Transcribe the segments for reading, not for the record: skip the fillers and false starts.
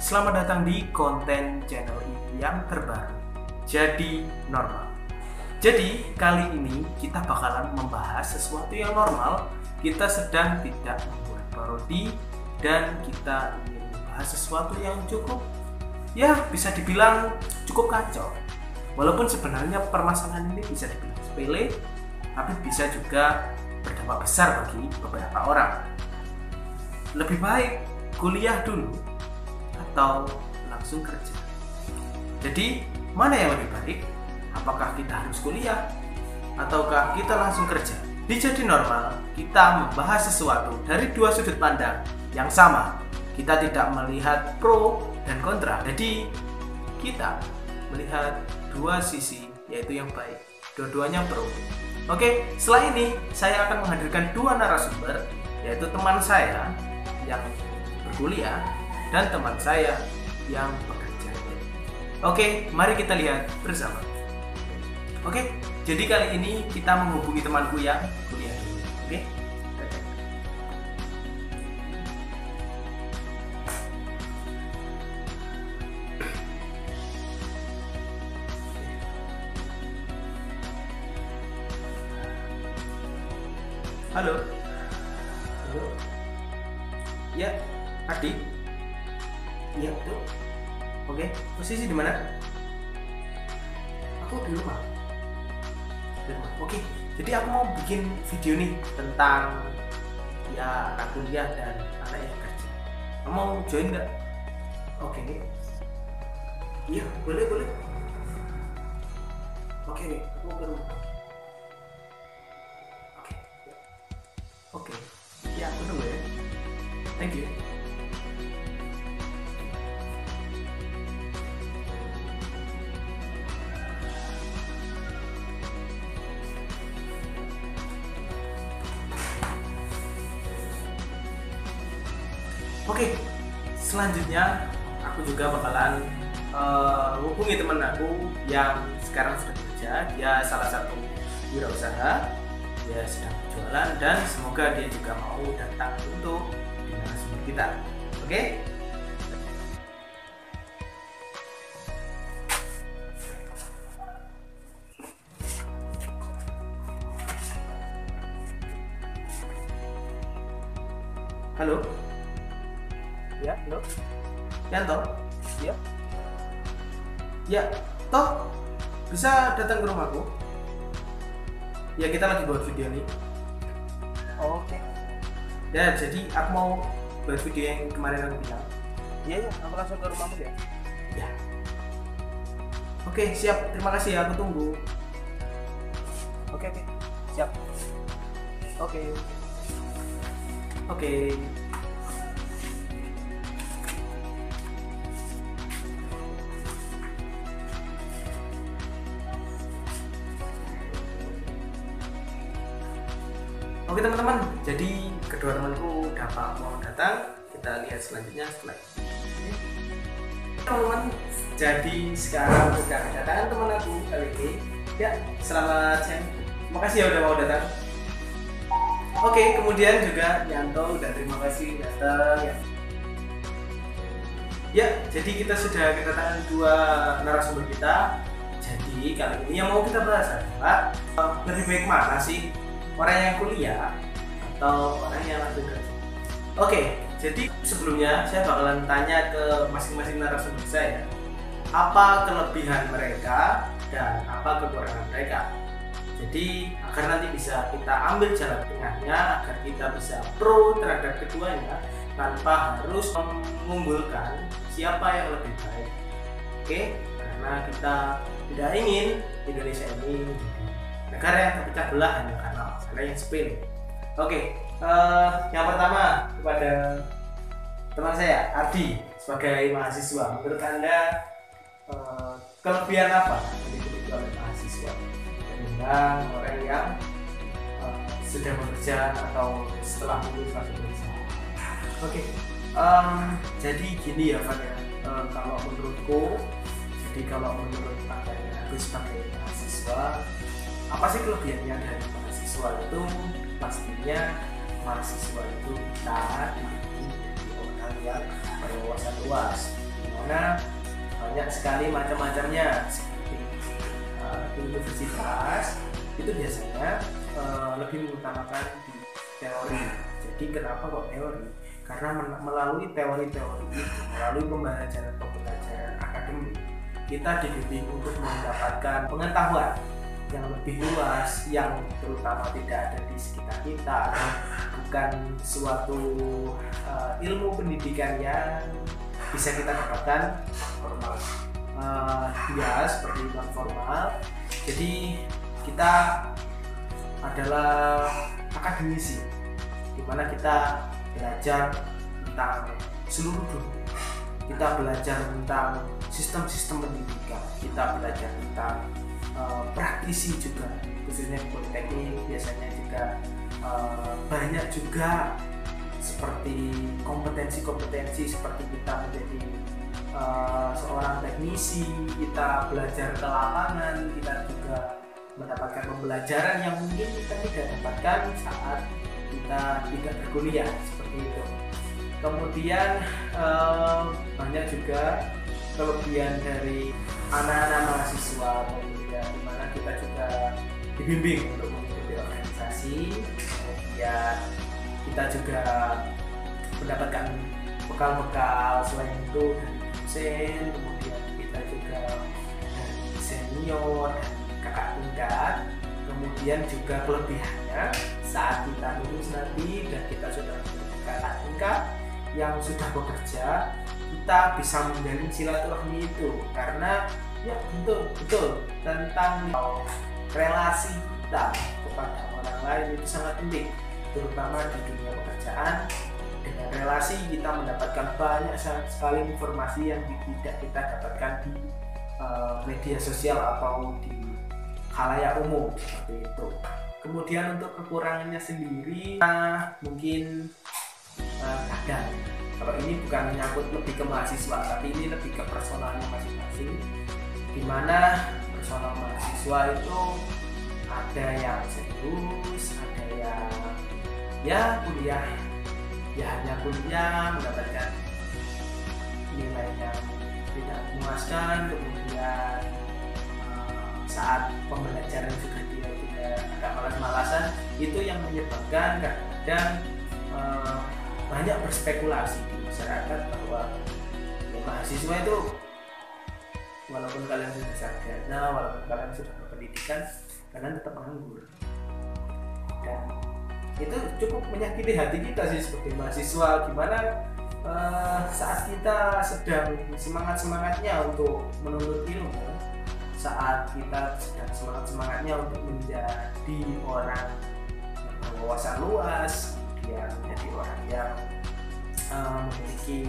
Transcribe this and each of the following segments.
Selamat datang di konten channel ini yang terbaru, Jadi Normal. Jadi kali ini kita bakalan membahas sesuatu yang normal. Kita sedang tidak membuat parodi dan kita ingin membahas sesuatu yang cukup, ya bisa dibilang cukup kacau. Walaupun sebenarnya permasalahan ini bisa dibilang sepele, tapi bisa juga berdampak besar bagi beberapa orang. Lebih baik kuliah dulu atau langsung kerja. Jadi mana yang lebih baik? Apakah kita harus kuliah ataukah kita langsung kerja? Di Jadi Normal kita membahas sesuatu dari dua sudut pandang yang sama. Kita tidak melihat pro dan kontra. Jadi kita melihat dua sisi, yaitu yang baik. Dua-duanya pro. Oke, setelah ini saya akan menghadirkan dua narasumber, yaitu teman saya yang berkuliah dan teman saya yang bekerja. Oke, mari kita lihat bersama. Oke, jadi kali ini kita menghubungi temanku yang kuliah dulu. Oke. Halo. Halo. Ya, Adi. Iya, betul. Oke, posisi di mana? Aku di rumah. Di rumah. Oke, jadi aku mau bikin video nih tentang ya anak kuliah dan anak yang kerja. Kamu mau join nggak? Oke. Iya, boleh. Oke, aku ke rumah. Oke. Ya, aku tunggu ya. Thank you. Oke, selanjutnya aku juga bakalan hubungi teman aku yang sekarang sedang bekerja. Dia salah satu wirausaha, dia sedang berjualan dan semoga dia juga mau datang untuk narasumber kita. Oke? Halo? Ya, halo. Yanto? Ya. Ya, toh bisa datang ke rumahku? Ya, kita lagi buat video nih. Oke. Ya, jadi aku mau buat video yang kemarin aku bilang. Iya, aku langsung ke rumahmu ya. Ya. Oke, siap. Terima kasih ya, aku tunggu. Oke. Siap. Oke. Oke. Oke teman-teman, jadi kedua temanku udah mau datang. Kita lihat selanjutnya setelah ini. Teman-teman, jadi sekarang udah kedatangan teman aku kali ini. Ya, selamat siang. Makasih ya udah mau datang. Oke, kemudian juga Yanto, dan terima kasih datang ya. Ya, jadi kita sudah kedatangan dua narasumber kita. Jadi kali ini yang mau kita bahas adalah lebih baik mana sih, orang yang kuliah atau orang yang langsung kerja? Oke, jadi sebelumnya saya bakalan tanya ke masing-masing narasumber saya apa kelebihan mereka dan apa kekurangan mereka. Jadi agar nanti bisa kita ambil jalan tengahnya, agar kita bisa pro terhadap keduanya tanpa harus mengunggulkan siapa yang lebih baik. Oke, karena kita tidak ingin Indonesia ini menjadi negara yang terpecah belah hanya karena masalah yang sepele. Oke, yang pertama kepada teman saya Ardi sebagai mahasiswa. Menurut Anda kelebihan apa yang dimiliki oleh mahasiswa dibandingkan orang yang sudah bekerja atau setelah lulus langsung bekerja? Oke, jadi gini ya Pak ya. Kalau menurutku, kalau menurut aku sebagai mahasiswa, apa sih kelebihannya dari mahasiswa itu? Pastinya mahasiswa itu kita dididik menjadi orang yang berwawasan luas, dimana banyak sekali macam-macamnya. Seperti di universitas itu biasanya lebih mengutamakan di teori. Jadi kenapa kok teori? Karena melalui teori-teori itu, melalui pembelajaran akademik, kita dibimbing untuk mendapatkan pengetahuan yang lebih luas, yang terutama tidak ada di sekitar kita, atau bukan suatu ilmu pendidikan yang bisa kita dapatkan formal, ya seperti non formal. Jadi kita adalah akademisi, dimana kita belajar tentang seluruh dunia. Kita belajar tentang sistem-sistem pendidikan, kita belajar tentang praktisi juga, khususnya politeknik biasanya juga banyak juga seperti kompetensi-kompetensi seperti kita menjadi seorang teknisi, kita belajar ke lapangan, kita juga mendapatkan pembelajaran yang mungkin kita tidak dapatkan saat kita tidak berkuliah, seperti itu. Kemudian banyak juga kelebihan dari anak-anak mahasiswa kemudian dimana kita juga dibimbing untuk mengikuti organisasi, kemudian kita juga mendapatkan bekal-bekal selain itu dari dosen, kemudian kita juga dari senior dan kakak tingkat. Kemudian juga kelebihannya saat kita lulus nanti dan kita sudah menjadi kakak tingkat yang sudah bekerja, kita bisa menjalin silaturahmi itu, karena ya betul tentang relasi kita kepada orang lain itu sangat penting, terutama di dunia pekerjaan. Dengan relasi kita mendapatkan banyak sekali informasi yang tidak kita dapatkan di media sosial atau di khalayak umum, seperti itu. Kemudian untuk kekurangannya sendiri, mungkin kadang kalau ini bukan menyangkut lebih ke mahasiswa, tapi ini lebih ke personalnya masing-masing, dimana personal mahasiswa itu ada yang serius, ada yang ya kuliah, ya hanya kuliah mendapatkan nilai yang tidak memuaskan, kemudian saat pembelajaran juga dia agak malas-malasan, itu yang menyebabkan kadang banyak berspekulasi di masyarakat bahwa ya, mahasiswa itu walaupun kalian sudah sarjana, walaupun kalian sudah berpendidikan, kalian tetap menganggur, dan itu cukup menyakiti hati kita sih sebagai mahasiswa. Gimana saat kita sedang semangat-semangatnya untuk menuntut ilmu, saat kita sedang semangat-semangatnya untuk menjadi orang yang berwawasan luas, kemudian menjadi orang yang memiliki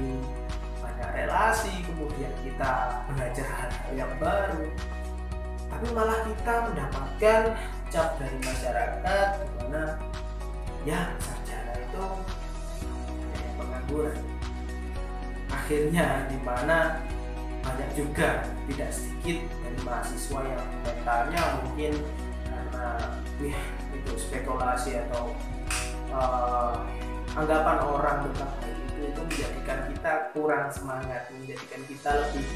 banyak relasi, kemudian kita belajar hal-hal yang baru, tapi malah kita mendapatkan cap dari masyarakat di mana ya sarjana itu pengangguran. Akhirnya di mana banyak juga, tidak sedikit dari mahasiswa yang mentalnya mungkin karena itu spekulasi atau anggapan orang tentang hal itu menjadikan kita kurang semangat, menjadikan kita lebih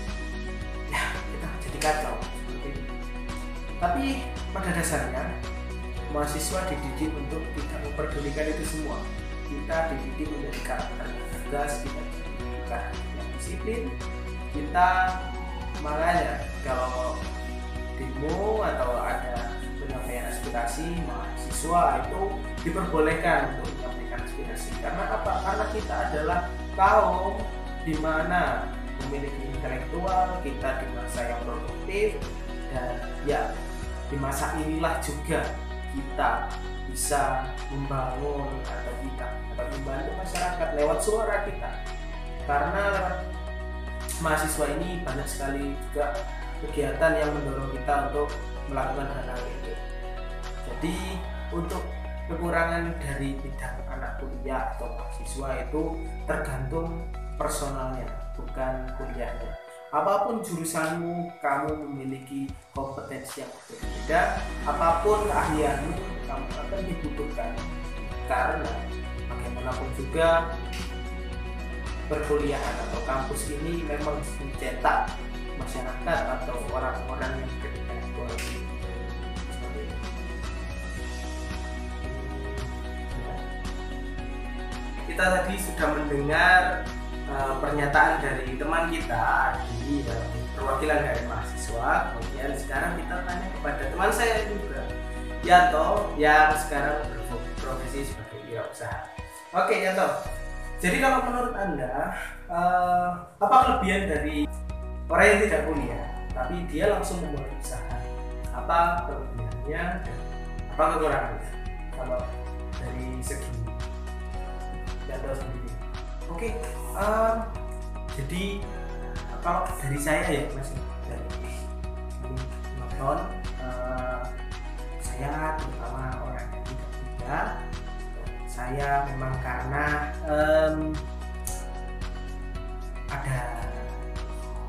ya kita jadi kacau seperti itu. Tapi pada dasarnya mahasiswa dididik untuk tidak memperdulikan itu semua. Kita dididik menjadi karakter yang tegas, kita dididik yang disiplin. Kita makanya kalau demo atau ada penyampaian aspirasi, mahasiswa itu diperbolehkan untuk menyampaikan aspirasi. Karena apa? Karena kita adalah kaum di mana memiliki intelektual, kita di masa yang produktif, dan ya di masa inilah juga kita bisa membangun atau kita dapat membantu masyarakat lewat suara kita. Karena lewat mahasiswa ini banyak sekali juga kegiatan yang mendorong kita untuk melakukan hal-hal itu. Jadi untuk kekurangan dari bidang anak kuliah atau mahasiswa itu tergantung personalnya, bukan kuliahnya. Apapun jurusanmu, kamu memiliki kompetensi yang berbeda, apapun keahlianmu, kamu akan dibutuhkan. Karena bagaimanapun juga perkuliahan atau kampus ini memang mencetak masyarakat atau orang-orang yang berintelektual. Seperti itu. Kita tadi sudah mendengar pernyataan dari teman kita Adi, perwakilan dari mahasiswa. Kemudian sekarang kita tanya kepada teman saya juga, Yanto, yang sekarang berprofesi sebagai wirausaha. Oke Yanto, jadi kalau menurut Anda apa kelebihan dari orang yang tidak kuliah tapi dia langsung memulai usaha? Apa kelebihannya dan apa kekurangannya kalau dari segi Yanto sendiri? Oke, jadi kalau dari saya ya Mas, dari nonton saya terutama orang yang tidak kuliah, saya memang karena ada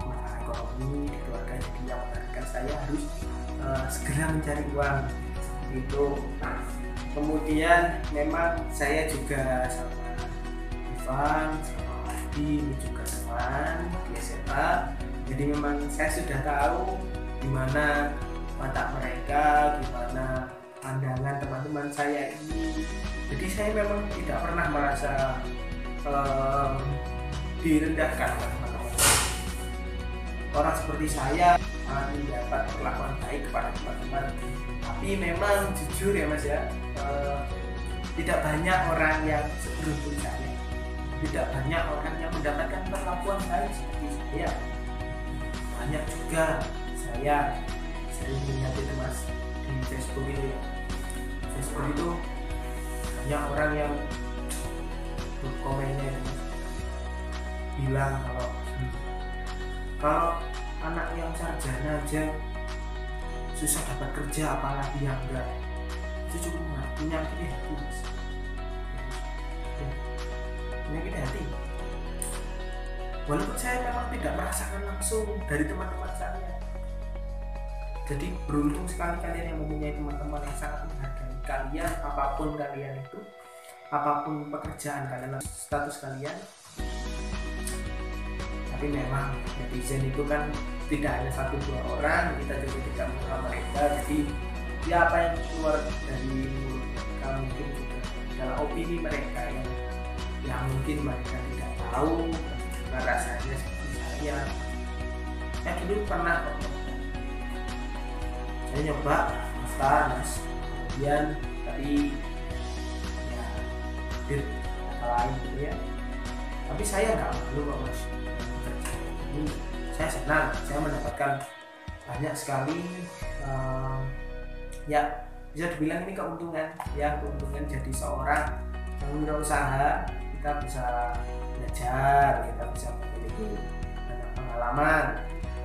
masalah ekonomi di keluarga, jadi yang menarikkan saya harus segera mencari uang itu. Kemudian memang saya juga sama Ivan, sama Adi, ini juga teman di SMA, jadi memang saya sudah tahu gimana mata mereka, gimana pandangan teman-teman saya ini. Jadi saya memang tidak pernah merasa direndahkan oleh teman-teman. Orang seperti saya mendapat perlakuan baik kepada teman-teman. Tapi memang jujur ya Mas ya, tidak banyak orang yang seberuntung saya. Tidak banyak orang yang mendapatkan perlakuan baik seperti saya. Banyak juga saya sering melihat itu Mas di Facebook itu ya. Facebook itu banyak orang yang berkomennya itu Mas, bilang kalau anak yang sarjana aja susah dapat kerja, apalagi yang enggak. Itu cukup menyakiti hati Mas. Menyakiti hati. Walaupun saya memang tidak merasakan langsung dari teman-teman saya. Jadi beruntung sekali kalian yang mempunyai teman-teman yang sangat menghargai kalian, apapun kalian itu, apapun pekerjaan kalian, status kalian. Tapi memang netizen itu kan tidak hanya 1-2 orang, kita juga tidak mengenal mereka. Jadi ya apa yang keluar dari mulut mereka mungkin juga adalah opini mereka yang mungkin mereka tidak tahu bagaimana rasanya seperti saya. Saya dulu pernah saya nyoba daftar Mas, kemudian tadi ya hadir lain gitu ya, tapi saya nggak malu kok Mas. Ini saya senang, saya mendapatkan banyak sekali ya bisa dibilang ini keuntungan ya, keuntungan jadi seorang wirausaha. Kita bisa belajar, kita bisa memiliki banyak pengalaman,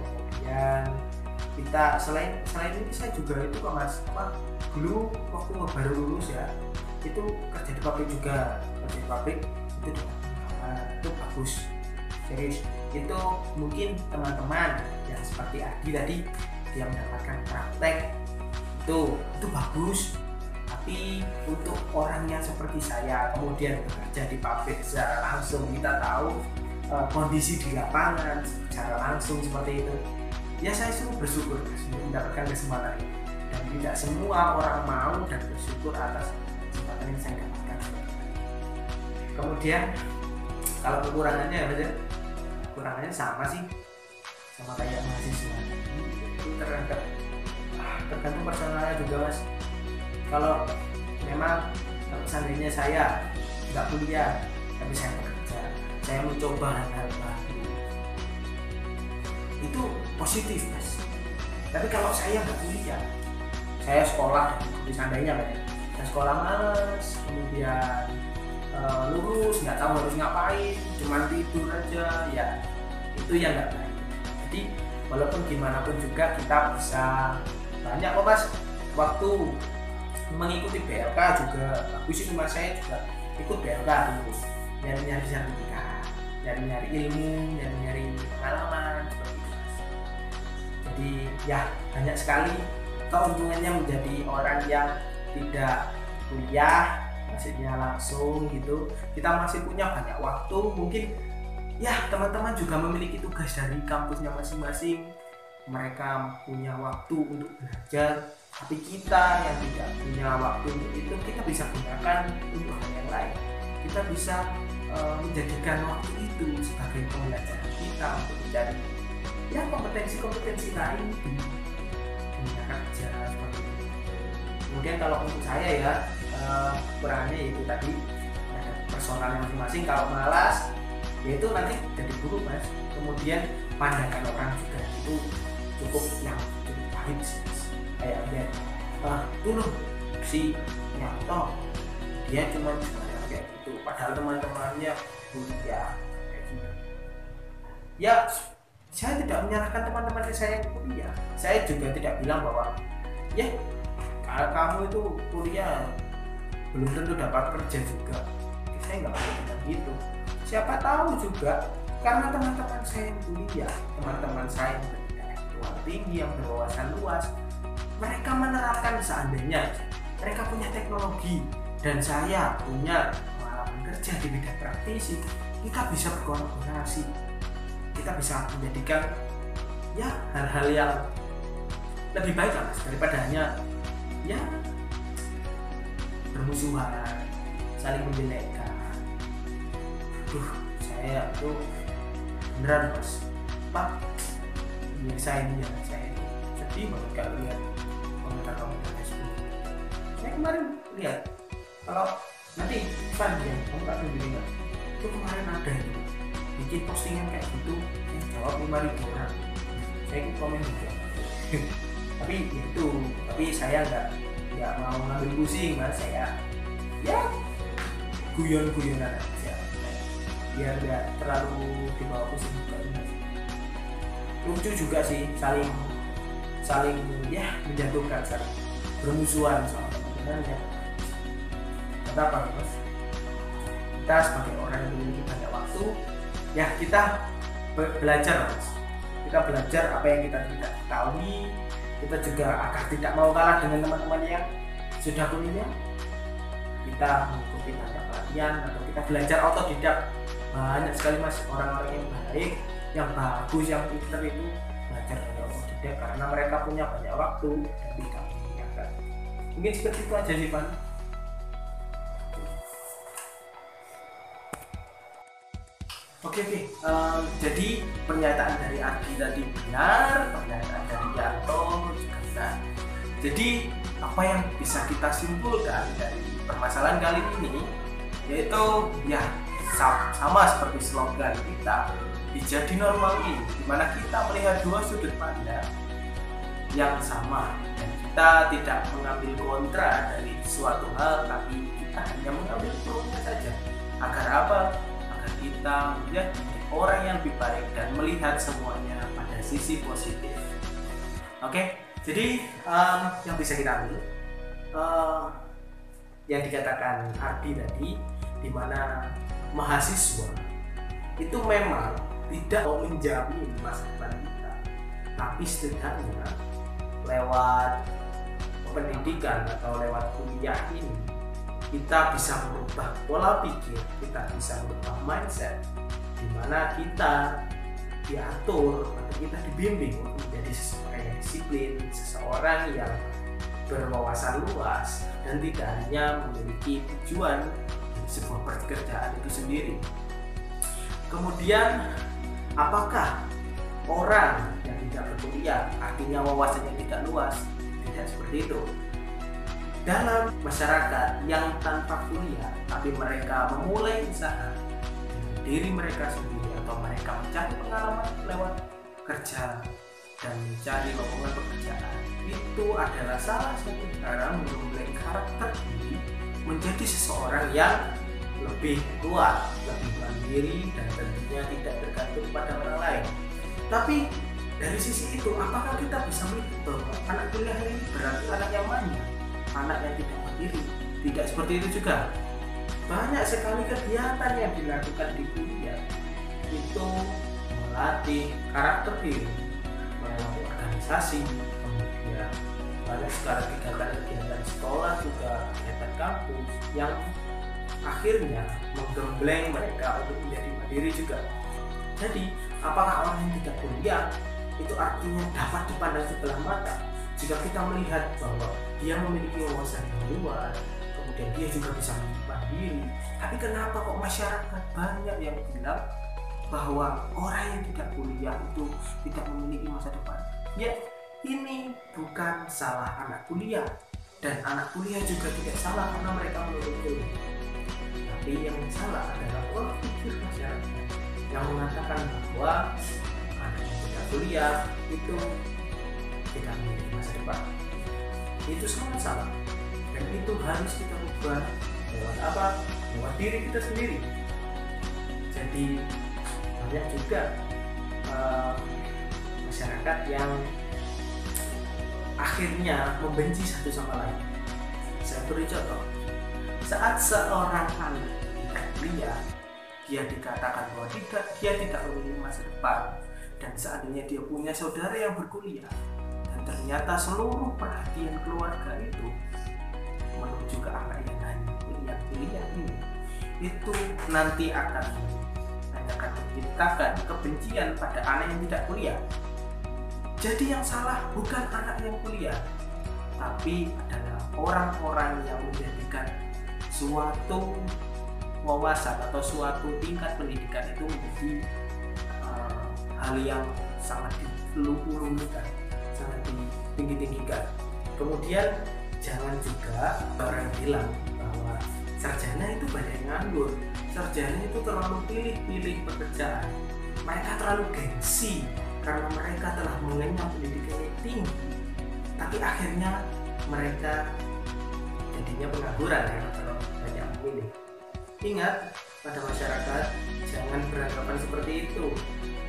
kemudian kita selain ini saya juga itu kok Mas, dulu waktu baru lulus ya itu kerja di pabrik juga, kerja di pabrik itu bagus, serius. Itu mungkin teman-teman yang seperti Adi tadi, dia mendapatkan praktek itu bagus. Tapi untuk orang yang seperti saya kemudian bekerja di pabrik secara langsung, kita tahu kondisi di lapangan secara langsung seperti itu, ya saya sungguh bersyukur mendapatkan kesempatan ini. Dan tidak semua orang mau dan bersyukur atas kesempatan yang saya dapatkan. Kemudian kalau kekurangannya ya, kekurangannya sama sih, sama kayak mahasiswa itu tergantung personalnya juga Mas. Kalau memang seandainya saya nggak kuliah tapi saya bekerja, saya mencoba hal-hal baru, itu positif Mas. Tapi kalau saya nggak kuliah, saya sekolah, seandainya kan ya, saya sekolah males, kemudian lulus nggak tahu harus ngapain, cuma tidur aja, ya itu yang nggak baik. Jadi walaupun gimana pun juga kita bisa banyak kok Mas, waktu mengikuti BLK juga bagus itu Mas. Saya juga ikut BLK dulu, nyari-nyari sertifikat, nyari-nyari ilmu, nyari-nyari pengalaman seperti itu Mas. Jadi ya banyak sekali keuntungannya menjadi orang yang tidak kuliah, maksudnya langsung gitu. Kita masih punya banyak waktu, mungkin ya teman-teman juga memiliki tugas dari kampusnya masing-masing. Mereka punya waktu untuk belajar, tapi kita yang tidak punya waktu untuk itu, kita bisa gunakan untuk hal yang lain. Kita bisa menjadikan waktu itu sebagai pembelajaran kita untuk mencari ya kompetensi-kompetensi lain di dunia kerja seperti itu. Kemudian kalau untuk saya ya perannya itu tadi ada personalnya masing-masing. Kalau malas yaitu nanti jadi guru mas. Kemudian pandangan orang juga itu cukup pahit sih mas. Kayak dia dulu si Nyanto dia cuma kayak gitu, padahal teman-temannya kuliah kayak gitu. Ya saya tidak menyalahkan teman-teman saya yang kuliah. Saya juga tidak bilang bahwa ya kalau kamu itu kuliah belum tentu dapat kerja juga. Saya nggak boleh bilang gitu. Siapa tahu juga karena teman-teman saya yang kuliah, teman-teman saya yang berintelektual tinggi, yang berwawasan luas, mereka menerapkan seandainya mereka punya teknologi dan saya punya pengalaman kerja di bidang praktisi, kita bisa berkolaborasi, kita bisa menjadikan ya hal-hal yang lebih baik lah mas, daripada hanya ya bermusuhan, saling menjelekkan. Saya tuh beneran mas, Pak, ya saya ini sedih banget kalau lihat komentar-komentar Facebook. Saya kemarin lihat kalau nanti Van ya, kamu tak tunjukin nggak? Itu kemarin ada itu bikin postingan kayak gitu, yang jawab 5.000 orang. Saya ikut komen juga. tapi saya nggak mau ngambil pusing mas. Saya ya guyon-guyonan aja biar nggak terlalu dibawa pusing juga. Lucu juga sih, saling ya menjatuhkan, saling bermusuhan sama teman-temannya. Kenapa mas? Kita sebagai orang yang memiliki banyak waktu ya kita belajar mas. Kita belajar apa yang kita tidak ketahui. Kita juga agar tidak mau kalah dengan teman-teman yang sudah kuliah. Kita mengikuti banyak pelatihan atau kita belajar otodidak. Banyak sekali mas orang-orang yang baik, yang bagus, yang pintar itu belajar dari otodidak karena mereka punya banyak waktu dan tidak mengingatkan. Mungkin seperti itu aja sih Pan. Oke. Jadi pernyataan dari Ardi tadi benar, pernyataan dari Yanto juga benar. Jadi apa yang bisa kita simpulkan dari permasalahan kali ini yaitu ya sama seperti slogan kita di Jadi Normal ini, dimana kita melihat dua sudut pandang yang sama dan kita tidak mengambil kontra dari suatu hal, tapi kita hanya mengambil pro-nya saja. Agar apa? Agar kita menjadi orang yang lebih baik dan melihat semuanya pada sisi positif. Oke, jadi yang bisa kita ambil yang dikatakan Ardi tadi, dimana mahasiswa itu memang tidak menjamin masa depan kita, tapi setidaknya lewat pendidikan atau lewat kuliah ini kita bisa merubah pola pikir, kita bisa merubah mindset, di mana kita diatur atau kita dibimbing untuk menjadi seseorang yang disiplin, seseorang yang berwawasan luas dan tidak hanya memiliki tujuan di sebuah pekerjaan itu sendiri. Kemudian apakah orang yang tidak berkuliah artinya wawasannya tidak luas? Tidak seperti itu. Dalam masyarakat yang tanpa kuliah tapi mereka memulai usaha dengan diri mereka sendiri atau mereka mencari pengalaman lewat kerja dan mencari lowongan pekerjaan, itu adalah salah satu cara memulai karakter diri menjadi seseorang yang lebih kuat, lebih mandiri, dan tentunya tidak tergantung pada orang lain. Tapi dari sisi itu, apakah kita bisa melihat bahwa anak kuliah ini berarti anak yang manja, anak yang tidak mandiri? Tidak seperti itu juga. Banyak sekali kegiatan yang dilakukan di kuliah itu melatih karakter diri melalui organisasi, kemudian banyak sekali kegiatan sekolah juga, kegiatan kampus yang akhirnya menggembleng mereka untuk menjadi mandiri juga. Jadi apakah orang yang tidak kuliah itu artinya dapat dipandang sebelah mata? Jika kita melihat bahwa dia memiliki wawasan yang luas, kemudian dia juga bisa mandiri, tapi kenapa kok masyarakat banyak yang bilang bahwa orang yang tidak kuliah itu tidak memiliki masa depan? Ya, ini bukan salah anak kuliah, dan anak kuliah juga tidak salah karena mereka menuntut ilmu. Tapi yang salah adalah pola pikir masyarakat yang mengatakan bahwa anak yang tidak kuliah itu tidak memiliki masa depan. Itu sangat salah, dan itu harus kita ubah lewat apa? Lewat diri kita sendiri. Jadi banyak juga masyarakat yang akhirnya membenci satu sama lain. Saya beri contoh, saat seorang anak tidak kuliah, dia dikatakan bahwa dia tidak memiliki masa depan, dan seandainya dia punya saudara yang berkuliah, dan ternyata seluruh perhatian keluarga itu menuju ke anak yang hanya kuliah ini, itu nanti akan menciptakan kebencian pada anak yang tidak kuliah. Jadi yang salah bukan anak yang kuliah, tapi adalah orang-orang yang menjadikan suatu wawasan atau suatu tingkat pendidikan itu menjadi hal yang sangat diluhurkan, sangat ditinggi-tinggikan. Kemudian jangan juga orang bilang bahwa sarjana itu banyak nganggur, sarjana itu terlalu pilih-pilih pekerjaan, mereka terlalu gengsi karena mereka telah mengenyam pendidikan yang tinggi, tapi akhirnya mereka jadinya pengangguran karena terlalu banyak memilih. Ingat, pada masyarakat jangan beranggapan seperti itu.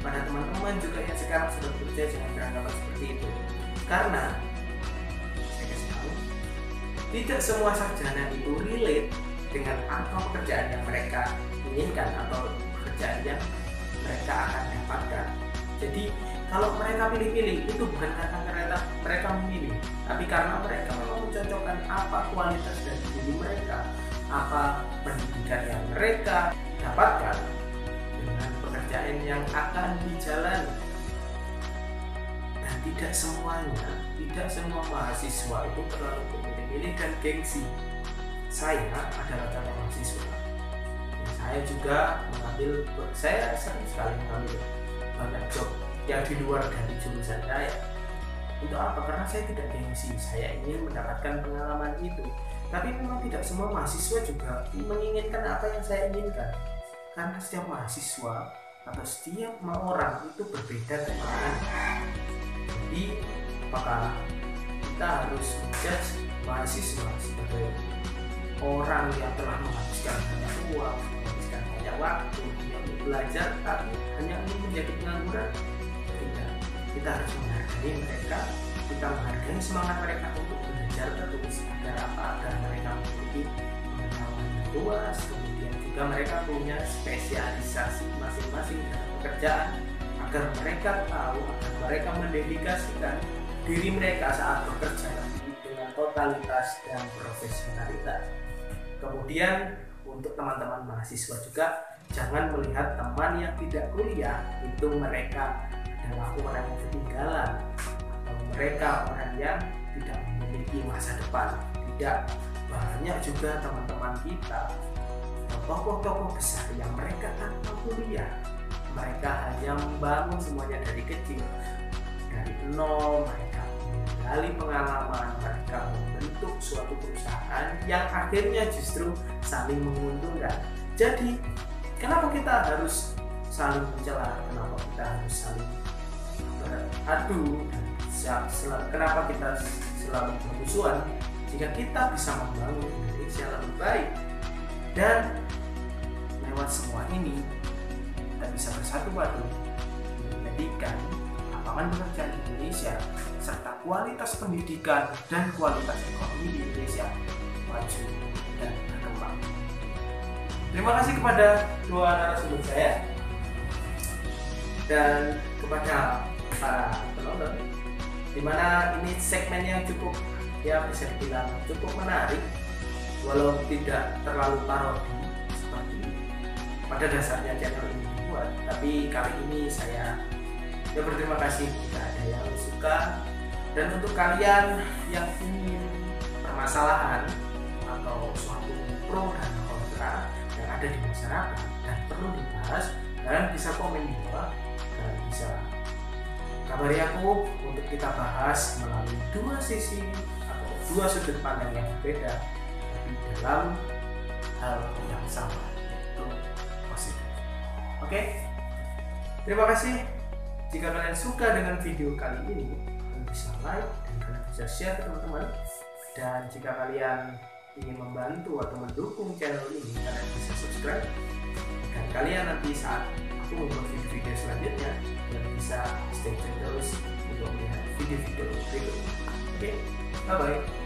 Pada teman-teman juga yang sekarang sudah bekerja, jangan beranggapan seperti itu. Karena saya kasih tahu, tidak semua sarjana itu relate dengan apa pekerjaan yang mereka inginkan atau pekerjaan yang mereka akan dapatkan. Jadi kalau mereka pilih-pilih itu bukan karena mereka memilih, tapi karena mereka memang mencocokkan apa kualitas dari diri mereka, apa pendidikan yang mereka dapatkan dengan pekerjaan yang akan dijalani. Dan tidak semua mahasiswa itu terlalu memilih dan gengsi. Saya adalah calon mahasiswa. Saya juga saya sering sekali mengambil banyak job yang di luar dari jurusan saya. Untuk apa? Karena saya tidak gengsi, saya ingin mendapatkan pengalaman itu. Tapi memang tidak semua mahasiswa juga menginginkan apa yang saya inginkan, karena setiap mahasiswa atau setiap orang itu berbeda keadaan. Jadi apakah kita harus menjudge mahasiswa sebagai orang yang telah menghabiskan banyak uang, menghabiskan banyak waktu yang belajar tapi hanya ingin menjadi pengangguran? Tidak. Kita harus menghargai mereka, kita menghargai semangat mereka untuk belajar terus agar apa? Agar mereka memiliki pengetahuan yang luas, kemudian juga mereka punya spesialisasi masing-masing dalam pekerjaan, agar mereka tahu, agar mereka mendedikasikan diri mereka saat bekerja dengan totalitas dan profesionalitas. Kemudian untuk teman-teman mahasiswa juga, jangan melihat teman yang tidak kuliah itu mereka adalah orang yang ketinggalan atau mereka orang yang tidak memiliki masa depan. Tidak, banyak juga teman-teman kita, tokoh-tokoh besar yang mereka tanpa kuliah, mereka hanya membangun semuanya dari kecil, dari nol. Mereka menggali pengalaman, mereka membentuk suatu perusahaan yang akhirnya justru saling menguntungkan. Jadi kenapa kita harus saling mencela, kenapa kita harus saling beradu, kenapa kita selalu bermusuhan, jika kita bisa membangun Indonesia lebih baik? Dan lewat semua ini kita bisa bersatu padu menjadikan lapangan pekerjaan Indonesia serta kualitas pendidikan dan kualitas ekonomi di Indonesia maju dan berkembang. Terima kasih kepada dua narasumber saya dan kepada para penonton, dimana ini segmen yang cukup, ya bisa dibilang cukup menarik, walau tidak terlalu parodi seperti pada dasarnya channel ini buat. Tapi kali ini saya berterima kasih jika ada yang suka. Dan untuk kalian yang ingin permasalahan atau suatu pro dan kontra yang ada di masyarakat dan perlu dibahas, kalian bisa komen di bawah dan bisa kabari aku untuk kita bahas melalui dua sisi atau dua sudut pandang yang berbeda tapi dalam hal yang sama, yaitu positif. Oke, terima kasih. Jika kalian suka dengan video kali ini, kalian bisa like dan kalian bisa share ke teman-teman. Dan jika kalian ingin membantu atau mendukung channel ini, kalian bisa subscribe. Dan kalian nanti saat aku membuat video-video selanjutnya, kalian bisa stay tune terus untuk melihat video-video berikutnya. Oke, bye-bye.